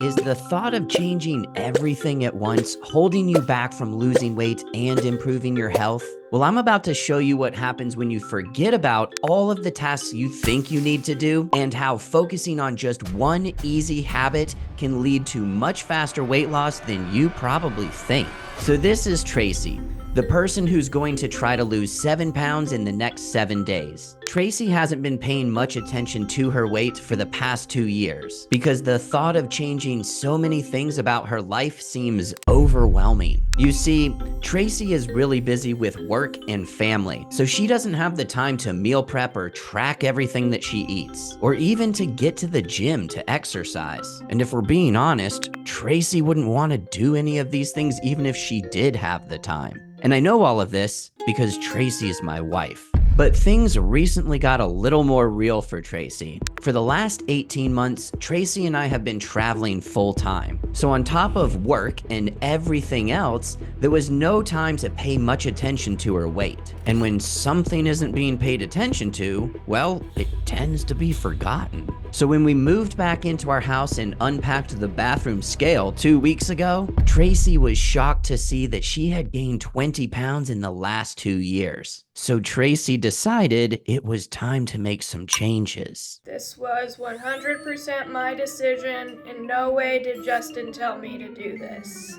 Is the thought of changing everything at once holding you back from losing weight and improving your health? Well, I'm about to show you what happens when you forget about all of the tasks you think you need to do and how focusing on just one easy habit can lead to much faster weight loss than you probably think. So this is Tracey, the person who's going to try to lose 7 pounds in the next 7 days. Tracey hasn't been paying much attention to her weight for the past 2 years because the thought of changing so many things about her life seems overwhelming. You see, Tracey is really busy with work and family, so she doesn't have the time to meal prep or track everything that she eats, or even to get to the gym to exercise. And if we're being honest, Tracey wouldn't want to do any of these things even if she did have the time. And I know all of this because Tracey is my wife. But things recently got a little more real for Tracey. For the last 18 months, Tracey and I have been traveling full time. So on top of work and everything else, there was no time to pay much attention to her weight. And when something isn't being paid attention to, well, it tends to be forgotten. So when we moved back into our house and unpacked the bathroom scale 2 weeks ago, Tracey was shocked to see that she had gained 20 pounds in the last 2 years. So Tracey decided it was time to make some changes. This was 100% my decision. In no way did Justin tell me to do this.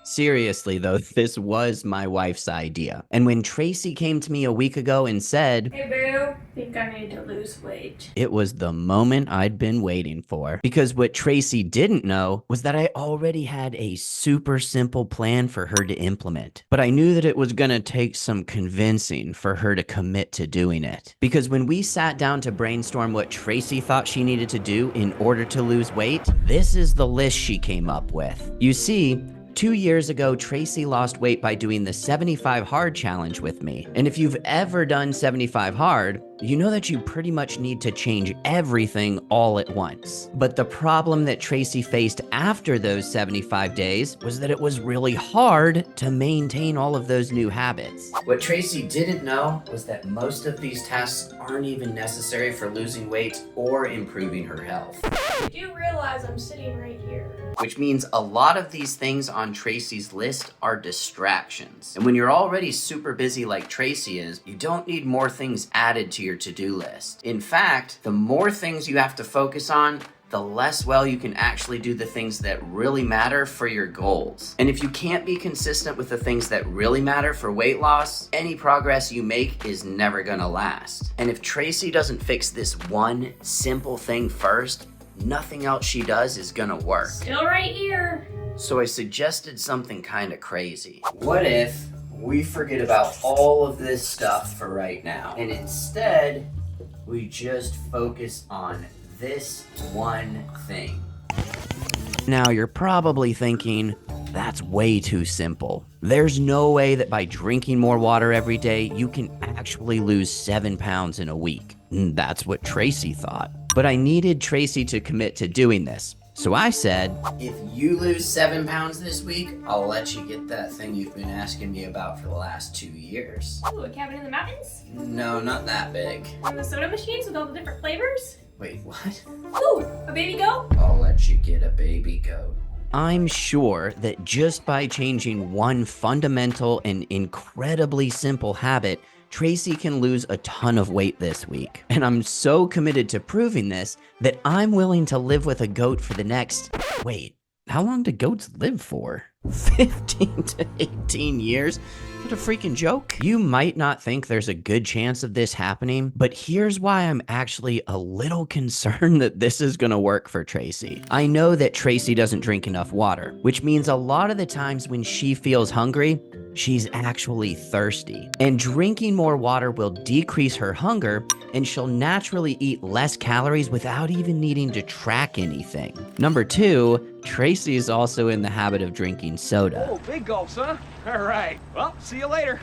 Seriously though, this was my wife's idea. And when Tracey came to me a week ago and said, "Hey boo, think I need to lose weight," it was the moment I'd been waiting for. Because what Tracey didn't know was that I already had a super simple plan for her to implement. But I knew that it was gonna take some convincing for her to commit to doing it. Because when we sat down to brainstorm what Tracey thought she needed to do in order to lose weight, this is the list she came up with. You see, 2 years ago, Tracey lost weight by doing the 75 hard challenge with me. And if you've ever done 75 hard, you know that you pretty much need to change everything all at once. But the problem that Tracey faced after those 75 days was that it was really hard to maintain all of those new habits. What Tracey didn't know was that most of these tasks aren't even necessary for losing weight or improving her health. You do realize I'm sitting right here. Which means a lot of these things on Tracey's list are distractions. And when you're already super busy like Tracey is, you don't need more things added to your to-do list. In fact, the more things you have to focus on, the less well you can actually do the things that really matter for your goals. And if you can't be consistent with the things that really matter for weight loss, any progress you make is never gonna last. And if Tracey doesn't fix this one simple thing first, nothing else she does is gonna work. Still right here. So I suggested something kind of crazy. What if we forget about all of this stuff for right now, and instead we just focus on this one thing? Now you're probably thinking, that's way too simple. There's no way that by drinking more water every day, you can actually lose 7 pounds in a week. And that's what Tracey thought. But I needed Tracey to commit to doing this. So I said, if you lose 7 pounds this week, I'll let you get that thing you've been asking me about for the last 2 years. Ooh, a cabin in the mountains? No, not that big. And the soda machines with all the different flavors? Wait, what? Ooh, a baby goat? I'll let you get a baby goat. I'm sure that just by changing one fundamental and incredibly simple habit, Tracey can lose a ton of weight this week. And I'm so committed to proving this that I'm willing to live with a goat for the next, wait, how long do goats live for? 15 to 18 years? What a freaking joke. You might not think there's a good chance of this happening, but here's why I'm actually a little concerned that this is gonna work for Tracey. I know that Tracey doesn't drink enough water, which means a lot of the times when she feels hungry, she's actually thirsty. And drinking more water will decrease her hunger, and she'll naturally eat less calories without even needing to track anything. Number 2, Tracey is also in the habit of drinking soda. Oh, big gulps, huh? All right. Well, see you later.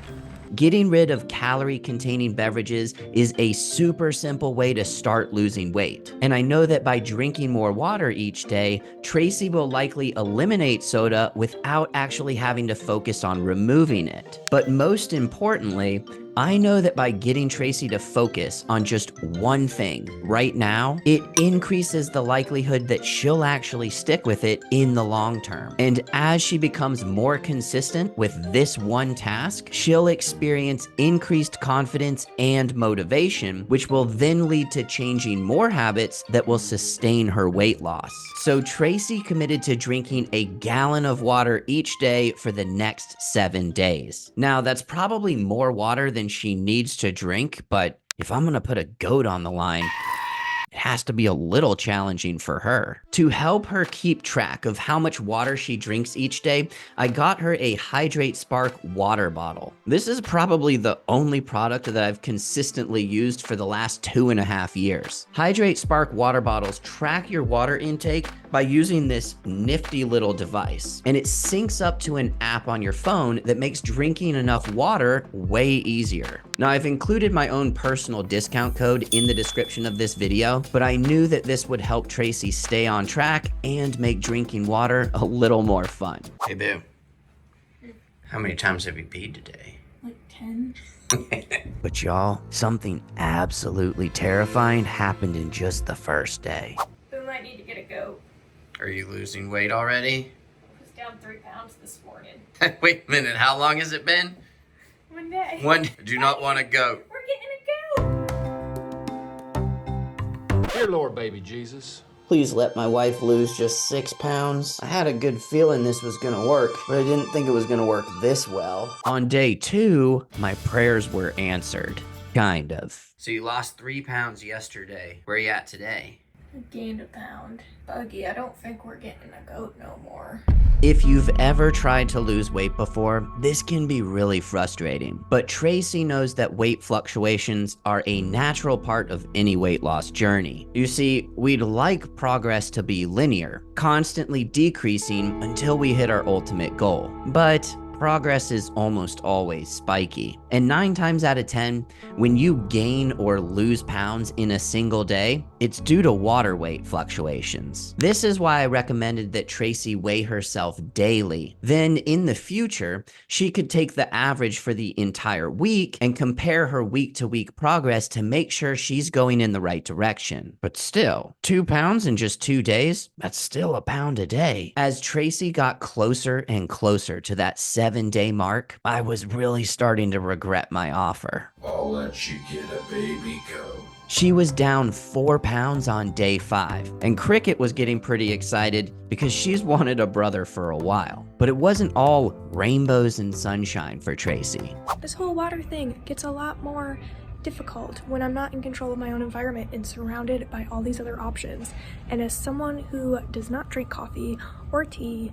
Getting rid of calorie-containing beverages is a super simple way to start losing weight. And I know that by drinking more water each day, Tracey will likely eliminate soda without actually having to focus on removing it. But most importantly, I know that by getting Tracey to focus on just one thing right now, it increases the likelihood that she'll actually stick with it in the long term. And as she becomes more consistent with this one task, she'll experience increased confidence and motivation, which will then lead to changing more habits that will sustain her weight loss. So Tracey committed to drinking a gallon of water each day for the next 7 days. Now, that's probably more water than she needs to drink, but if I'm gonna put a goat on the line, it has to be a little challenging for her. To help her keep track of how much water she drinks each day, I got her a Hydrate Spark water bottle. This is probably the only product that I've consistently used for the last 2.5 years. Hydrate Spark water bottles track your water intake by using this nifty little device, and it syncs up to an app on your phone that makes drinking enough water way easier. Now, I've included my own personal discount code in the description of this video, but I knew that this would help Tracey stay on track and make drinking water a little more fun. Hey, Boo. How many times have you peed today? Like 10. But y'all, something absolutely terrifying happened in just the first day. We might need to get a goat. Are you losing weight already? I was down 3 pounds this morning. Wait a minute, how long has it been? 1 day. Do not want a goat. We're getting a goat. Dear Lord, baby Jesus. Please let my wife lose just 6 pounds. I had a good feeling this was gonna work, but I didn't think it was gonna work this well. On day 2, my prayers were answered. Kind of. So you lost 3 pounds yesterday. Where are you at today? I gained a pound. Buggy, I don't think we're getting a goat no more. If you've ever tried to lose weight before, this can be really frustrating. But Tracey knows that weight fluctuations are a natural part of any weight loss journey. You see, we'd like progress to be linear, constantly decreasing until we hit our ultimate goal. But progress is almost always spiky. And 9 times out of 10, when you gain or lose pounds in a single day, it's due to water weight fluctuations. This is why I recommended that Tracey weigh herself daily. Then in the future, she could take the average for the entire week and compare her week-to-week progress to make sure she's going in the right direction. But still, 2 pounds in just 2 days? That's still a pound a day. As Tracey got closer and closer to that 7-day mark, I was really starting to regret my offer. I'll let you get a baby goat. She was down 4 pounds on day 5, and Cricket was getting pretty excited because she's wanted a brother for a while. But it wasn't all rainbows and sunshine for Tracey. This whole water thing gets a lot more difficult when I'm not in control of my own environment and surrounded by all these other options. And as someone who does not drink coffee or tea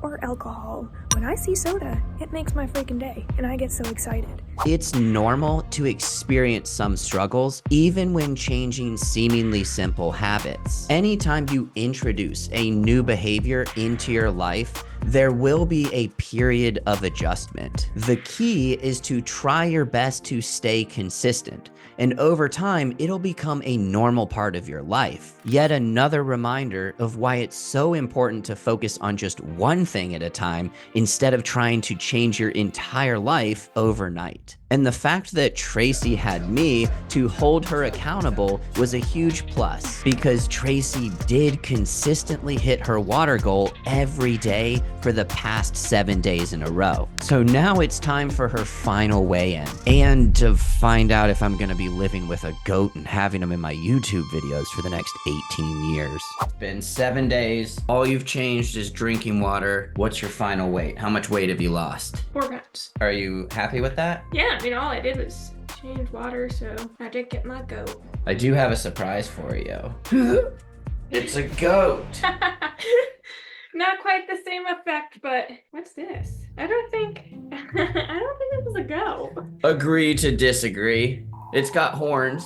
or alcohol, when I see soda, it makes my freaking day, and I get so excited. It's normal to experience some struggles, even when changing seemingly simple habits. Anytime you introduce a new behavior into your life, there will be a period of adjustment. The key is to try your best to stay consistent, and over time, it'll become a normal part of your life. Yet another reminder of why it's so important to focus on just one thing at a time instead of trying to change your entire life overnight. And the fact that Tracey had me to hold her accountable was a huge plus, because Tracey did consistently hit her water goal every day for the past 7 days in a row. So now it's time for her final weigh-in, and to find out if I'm gonna be living with a goat and having him in my YouTube videos for the next 18 years. It's been 7 days. All you've changed is drinking water. What's your final weight? How much weight have you lost? 4 pounds. Are you happy with that? Yeah, I mean, all I did was change water, so I did get my goat. I do have a surprise for you. It's a goat. Not quite the same effect, but what's this? I don't think this is a goat. Agree to disagree. It's got horns,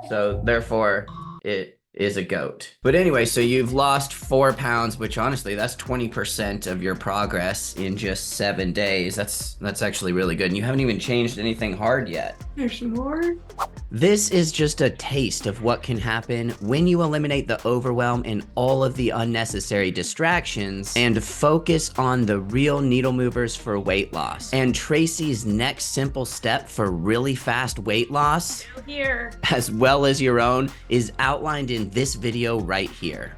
so therefore it is a goat. But anyway, so you've lost 4 pounds, which honestly, that's 20% of your progress in just 7 days. That's actually really good. And you haven't even changed anything hard yet. There's more. This is just a taste of what can happen when you eliminate the overwhelm and all of the unnecessary distractions and focus on the real needle movers for weight loss. And Tracey's next simple step for really fast weight loss, Here. as well as your own, is outlined in this video right here.